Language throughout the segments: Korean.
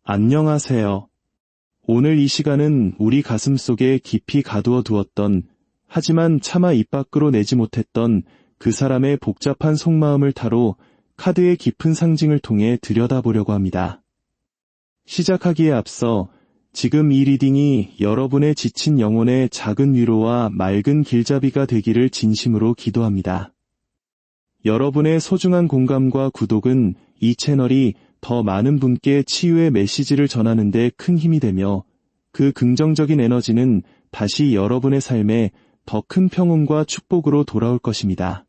안녕하세요. 오늘 이 시간은 우리 가슴속에 깊이 가두어 두었던, 하지만 차마 입 밖으로 내지 못했던 그 사람의 복잡한 속마음을 타로 카드의 깊은 상징을 통해 들여다보려고 합니다. 시작하기에 앞서 지금 이 리딩이 여러분의 지친 영혼의 작은 위로와 맑은 길잡이가 되기를 진심으로 기도합니다. 여러분의 소중한 공감과 구독은 이 채널이 더 많은 분께 치유의 메시지를 전하는 데 큰 힘이 되며 그 긍정적인 에너지는 다시 여러분의 삶에 더 큰 평온과 축복으로 돌아올 것입니다.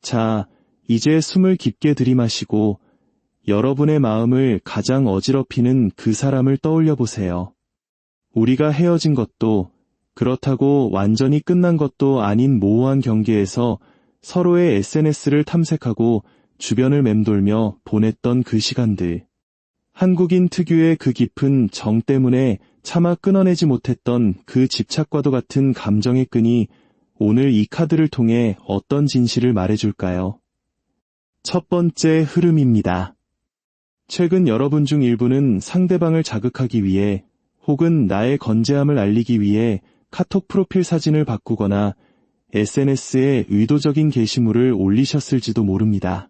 자, 이제 숨을 깊게 들이마시고 여러분의 마음을 가장 어지럽히는 그 사람을 떠올려 보세요. 우리가 헤어진 것도 그렇다고 완전히 끝난 것도 아닌 모호한 경계에서 서로의 SNS를 탐색하고 주변을 맴돌며 보냈던 그 시간들. 한국인 특유의 그 깊은 정 때문에 차마 끊어내지 못했던 그 집착과도 같은 감정의 끈이 오늘 이 카드를 통해 어떤 진실을 말해줄까요? 첫 번째 흐름입니다. 최근 여러분 중 일부는 상대방을 자극하기 위해 혹은 나의 건재함을 알리기 위해 카톡 프로필 사진을 바꾸거나 SNS에 의도적인 게시물을 올리셨을지도 모릅니다.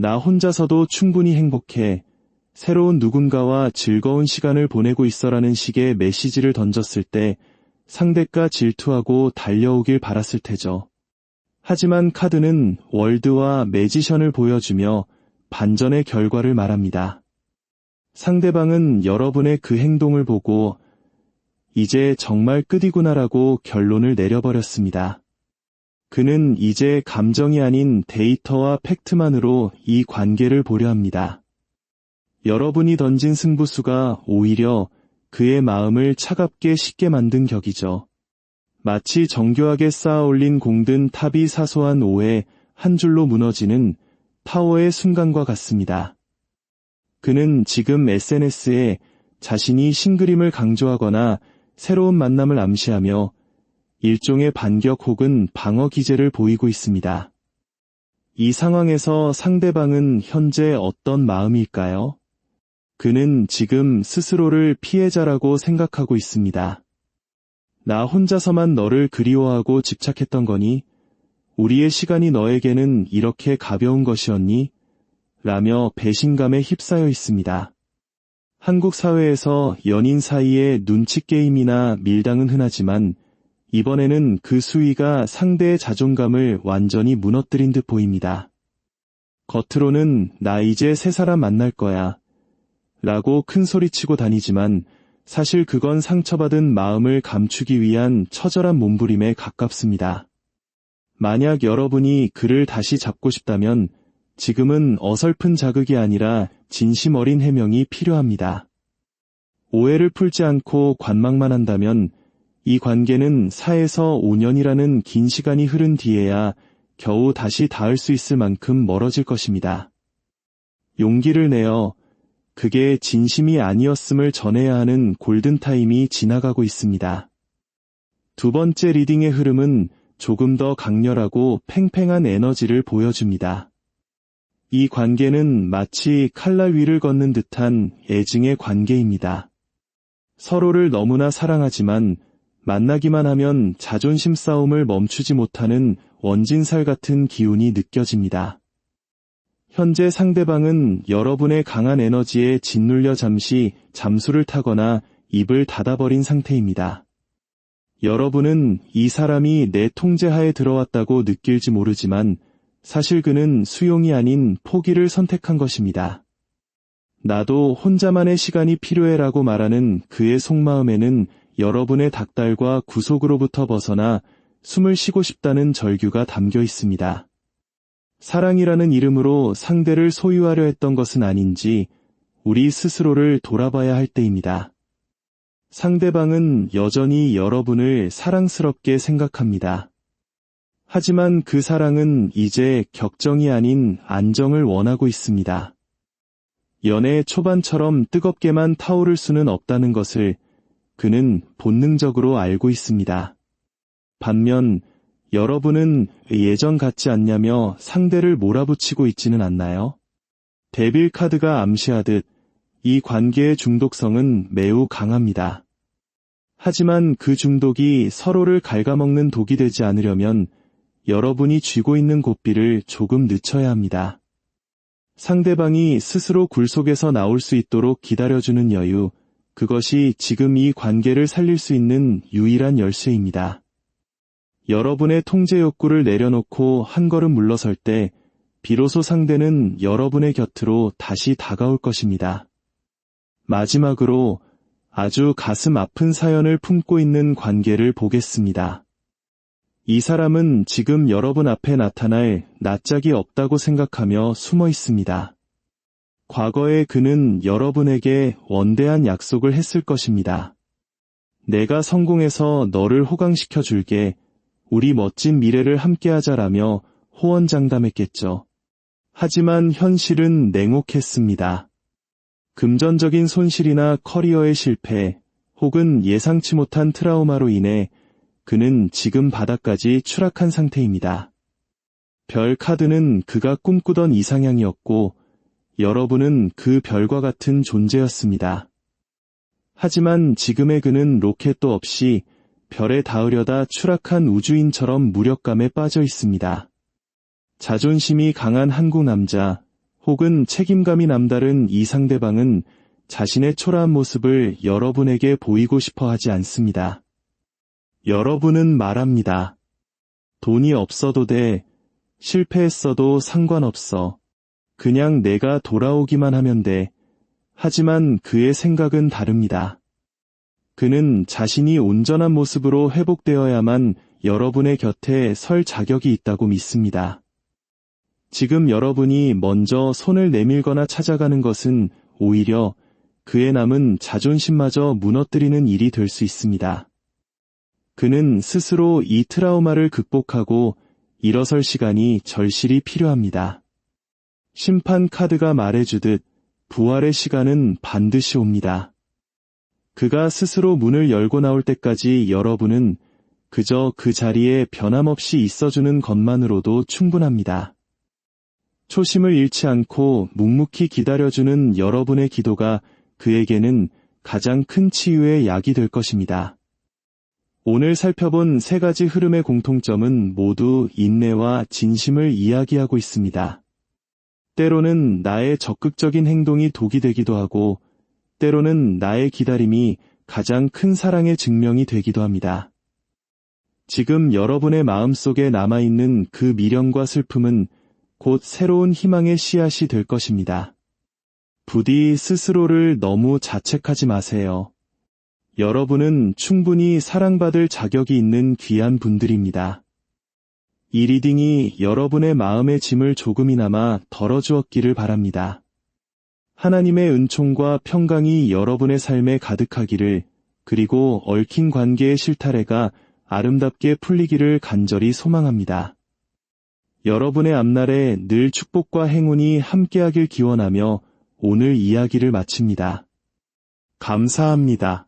나 혼자서도 충분히 행복해. 새로운 누군가와 즐거운 시간을 보내고 있어라는 식의 메시지를 던졌을 때 상대가 질투하고 달려오길 바랐을 테죠. 하지만 카드는 월드와 매지션을 보여주며 반전의 결과를 말합니다. 상대방은 여러분의 그 행동을 보고 이제 정말 끝이구나라고 결론을 내려버렸습니다. 그는 이제 감정이 아닌 데이터와 팩트만으로 이 관계를 보려 합니다. 여러분이 던진 승부수가 오히려 그의 마음을 차갑게 식게 만든 격이죠. 마치 정교하게 쌓아 올린 공든 탑이 사소한 오해 한 줄로 무너지는 타워의 순간과 같습니다. 그는 지금 SNS에 자신이 신그림을 강조하거나 새로운 만남을 암시하며 일종의 반격 혹은 방어 기제를 보이고 있습니다. 이 상황에서 상대방은 현재 어떤 마음일까요? 그는 지금 스스로를 피해자라고 생각하고 있습니다. 나 혼자서만 너를 그리워하고 집착했던 거니? 우리의 시간이 너에게는 이렇게 가벼운 것이었니? 라며 배신감에 휩싸여 있습니다. 한국 사회에서 연인 사이의 눈치 게임이나 밀당은 흔하지만 이번에는 그 수위가 상대의 자존감을 완전히 무너뜨린 듯 보입니다. 겉으로는 나 이제 새 사람 만날 거야 라고 큰 소리치고 다니지만 사실 그건 상처받은 마음을 감추기 위한 처절한 몸부림에 가깝습니다. 만약 여러분이 그를 다시 잡고 싶다면 지금은 어설픈 자극이 아니라 진심 어린 해명이 필요합니다. 오해를 풀지 않고 관망만 한다면 이 관계는 4에서 5년이라는 긴 시간이 흐른 뒤에야 겨우 다시 닿을 수 있을 만큼 멀어질 것입니다. 용기를 내어 그게 진심이 아니었음을 전해야 하는 골든타임이 지나가고 있습니다. 두 번째 리딩의 흐름은 조금 더 강렬하고 팽팽한 에너지를 보여줍니다. 이 관계는 마치 칼날 위를 걷는 듯한 애증의 관계입니다. 서로를 너무나 사랑하지만 만나기만 하면 자존심 싸움을 멈추지 못하는 원진살 같은 기운이 느껴집니다. 현재 상대방은 여러분의 강한 에너지에 짓눌려 잠시 잠수를 타거나 입을 닫아버린 상태입니다. 여러분은 이 사람이 내 통제하에 들어왔다고 느낄지 모르지만 사실 그는 수용이 아닌 포기를 선택한 것입니다. 나도 혼자만의 시간이 필요해라고 말하는 그의 속마음에는 여러분의 닥달과 구속으로부터 벗어나 숨을 쉬고 싶다는 절규가 담겨 있습니다. 사랑이라는 이름으로 상대를 소유하려 했던 것은 아닌지 우리 스스로를 돌아봐야 할 때입니다. 상대방은 여전히 여러분을 사랑스럽게 생각합니다. 하지만 그 사랑은 이제 격정이 아닌 안정을 원하고 있습니다. 연애 초반처럼 뜨겁게만 타오를 수는 없다는 것을 그는 본능적으로 알고 있습니다. 반면 여러분은 예전 같지 않냐며 상대를 몰아붙이고 있지는 않나요? 데빌 카드가 암시하듯 이 관계의 중독성은 매우 강합니다. 하지만 그 중독이 서로를 갉아먹는 독이 되지 않으려면 여러분이 쥐고 있는 고삐를 조금 늦춰야 합니다. 상대방이 스스로 굴속에서 나올 수 있도록 기다려주는 여유, 그것이 지금 이 관계를 살릴 수 있는 유일한 열쇠입니다. 여러분의 통제 욕구를 내려놓고 한 걸음 물러설 때 비로소 상대는 여러분의 곁으로 다시 다가올 것입니다. 마지막으로 아주 가슴 아픈 사연을 품고 있는 관계를 보겠습니다. 이 사람은 지금 여러분 앞에 나타날 낯짝이 없다고 생각하며 숨어 있습니다. 과거에 그는 여러분에게 원대한 약속을 했을 것입니다. 내가 성공해서 너를 호강시켜 줄게, 우리 멋진 미래를 함께하자라며 호언장담했겠죠. 하지만 현실은 냉혹했습니다. 금전적인 손실이나 커리어의 실패, 혹은 예상치 못한 트라우마로 인해 그는 지금 바닥까지 추락한 상태입니다. 별 카드는 그가 꿈꾸던 이상향이었고 여러분은 그 별과 같은 존재였습니다. 하지만 지금의 그는 로켓도 없이 별에 닿으려다 추락한 우주인처럼 무력감에 빠져 있습니다. 자존심이 강한 한국 남자, 혹은 책임감이 남다른 이 상대방은 자신의 초라한 모습을 여러분에게 보이고 싶어 하지 않습니다. 여러분은 말합니다. 돈이 없어도 돼, 실패했어도 상관없어, 그냥 내가 돌아오기만 하면 돼. 하지만 그의 생각은 다릅니다. 그는 자신이 온전한 모습으로 회복되어야만 여러분의 곁에 설 자격이 있다고 믿습니다. 지금 여러분이 먼저 손을 내밀거나 찾아가는 것은 오히려 그의 남은 자존심마저 무너뜨리는 일이 될 수 있습니다. 그는 스스로 이 트라우마를 극복하고 일어설 시간이 절실히 필요합니다. 심판 카드가 말해주듯 부활의 시간은 반드시 옵니다. 그가 스스로 문을 열고 나올 때까지 여러분은 그저 그 자리에 변함없이 있어주는 것만으로도 충분합니다. 초심을 잃지 않고 묵묵히 기다려주는 여러분의 기도가 그에게는 가장 큰 치유의 약이 될 것입니다. 오늘 살펴본 세 가지 흐름의 공통점은 모두 인내와 진심을 이야기하고 있습니다. 때로는 나의 적극적인 행동이 독이 되기도 하고, 때로는 나의 기다림이 가장 큰 사랑의 증명이 되기도 합니다. 지금 여러분의 마음속에 남아있는 그 미련과 슬픔은 곧 새로운 희망의 씨앗이 될 것입니다. 부디 스스로를 너무 자책하지 마세요. 여러분은 충분히 사랑받을 자격이 있는 귀한 분들입니다. 이 리딩이 여러분의 마음의 짐을 조금이나마 덜어주었기를 바랍니다. 하나님의 은총과 평강이 여러분의 삶에 가득하기를, 그리고 얽힌 관계의 실타래가 아름답게 풀리기를 간절히 소망합니다. 여러분의 앞날에 늘 축복과 행운이 함께하길 기원하며 오늘 이야기를 마칩니다. 감사합니다.